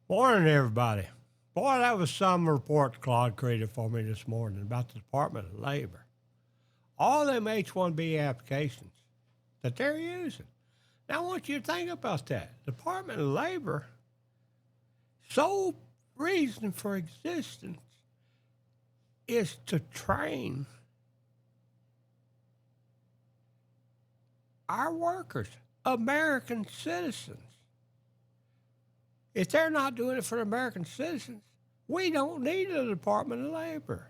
Morning, everybody. Boy, that was some report Claude created for me this morning about the Department of Labor. All them H-1B applications that they're using. Now, I want you to think about that. Department of Labor, sole reason for existence is to train our workers, American citizens. If they're not doing it for American citizens, we don't need a Department of Labor.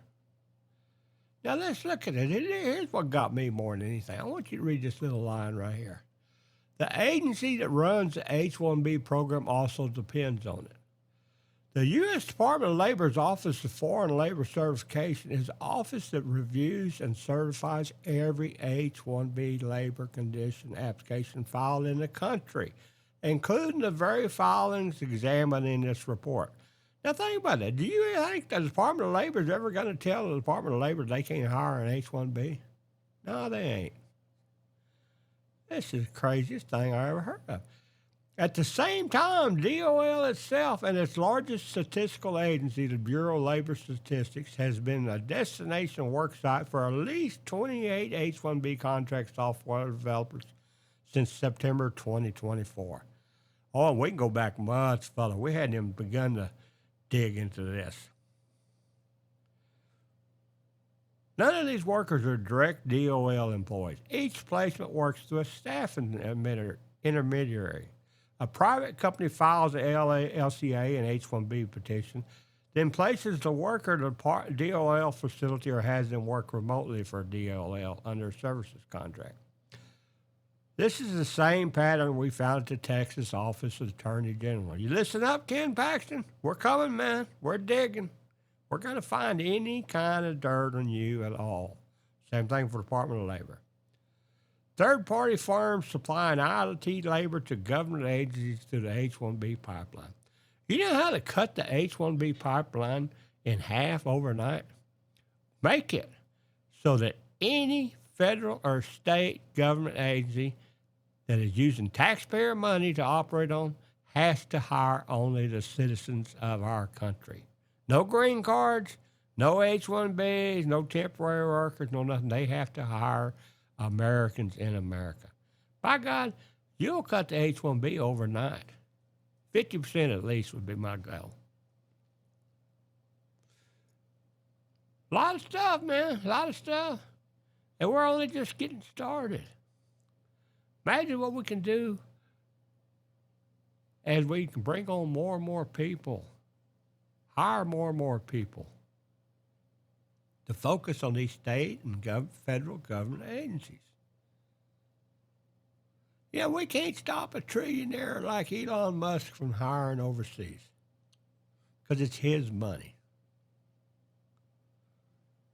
Now let's look at it. Here's what got me more than anything. I want you to read this little line right here. The agency that runs the H-1B program also depends on it. The U.S. Department of Labor's Office of Foreign Labor Certification is the office that reviews and certifies every H-1B labor condition application filed in the country, including the very filings examined in this report. Now think about that. Do you think the Department of Labor is ever going to tell the Department of Labor they can't hire an H-1B? No, they ain't. This is the craziest thing I ever heard of. At the same time, DOL itself and its largest statistical agency, the Bureau of Labor Statistics, has been a destination work site for at least 28 H-1B contract software developers since September 2024. Oh, we can go back months, fella. We hadn't even begun to dig into this. None of these workers are direct DOL employees. Each placement works through a staffing intermediary. A private company files an LCA and H-1B petition, then places the worker at a DOL facility or has them work remotely for DOL under a services contract. This is the same pattern we found at the Texas Office of Attorney General. You listen up, Ken Paxton. We're coming, man. We're digging. We're going to find any kind of dirt on you at all. Same thing for the Department of Labor. Third-party firms supplying IT labor to government agencies through the H-1B pipeline. You know how to cut the H-1B pipeline in half overnight? Make it so that any federal or state government agency that is using taxpayer money to operate on has to hire only the citizens of our country. No green cards, no H-1Bs, no temporary workers, no nothing. They have to hire Americans in America. By God, you'll cut the H-1B overnight. 50% at least would be my goal. A lot of stuff, man. A lot of stuff. And we're only just getting started. Imagine what we can do as we can bring on more and more people, hire more and more people to focus on these state and federal government agencies. Yeah, we can't stop a trillionaire like Elon Musk from hiring overseas because it's his money.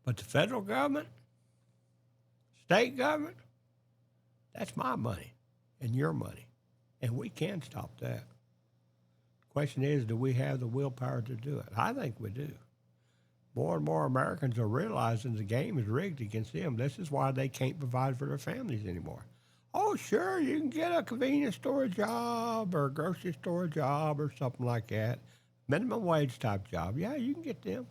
But the federal government, state government, that's my money and your money. And we can stop that. The question is, do we have the willpower to do it? I think we do. More and more Americans are realizing the game is rigged against them. This is why they can't provide for their families anymore. Oh, sure, you can get a convenience store job or a grocery store job or something like that. Minimum wage type job. Yeah, you can get them.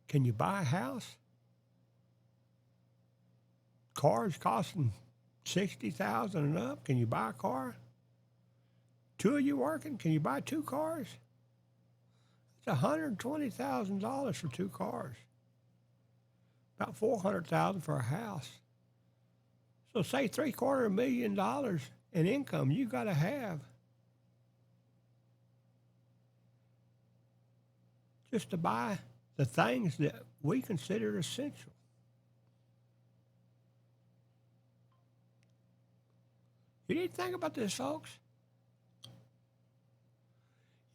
Can you buy a house? Cars costing $60,000 and up. Can you buy a car? Two of you working? Can you buy two cars? It's $120,000 for two cars. About $400,000 for a house. So say $750,000 in income you got to have just to buy the things that we consider essential. You need to think about this, folks.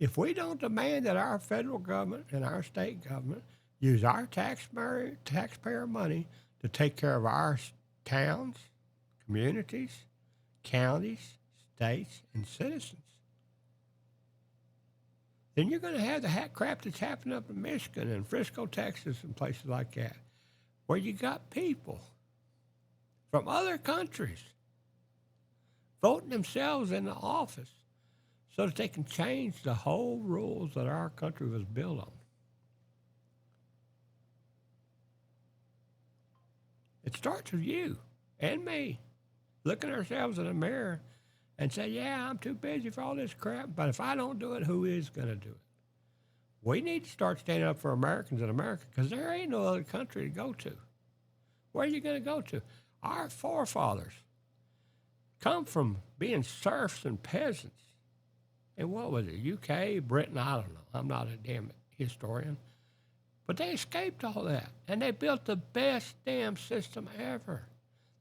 If we don't demand that our federal government and our state government use our taxpayer money to take care of our towns, communities, counties, states, and citizens, then you're going to have the crap that's happening up in Michigan and Frisco, Texas, and places like that, where you got people from other countries voting themselves into office so that they can change the whole rules that our country was built on. It starts with you and me looking ourselves in the mirror and say, yeah, I'm too busy for all this crap, but if I don't do it, who is going to do it? We need to start standing up for Americans in America because there ain't no other country to go to. Where are you going to go to? Our forefathers come from being serfs and peasants. And what was it, UK, Britain? I don't know. I'm not a damn historian. But they escaped all that. And they built the best damn system ever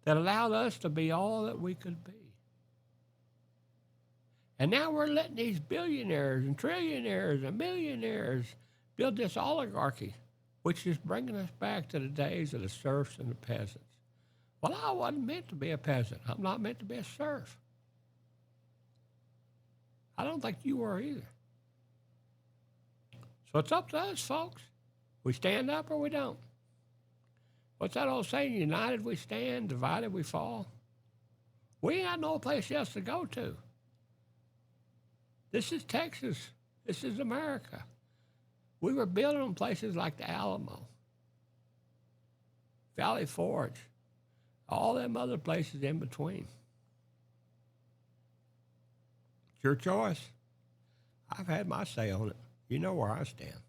that allowed us to be all that we could be. And now we're letting these billionaires and trillionaires and millionaires build this oligarchy, which is bringing us back to the days of the serfs and the peasants. Well, I wasn't meant to be a peasant. I'm not meant to be a serf. I don't think you were either. So it's up to us, folks. We stand up or we don't. What's that old saying? United we stand, divided we fall. We ain't got no place else to go to. This is Texas. This is America. We were building on places like the Alamo, Valley Forge, all them other places in between. It's your choice. I've had my say on it. You know where I stand.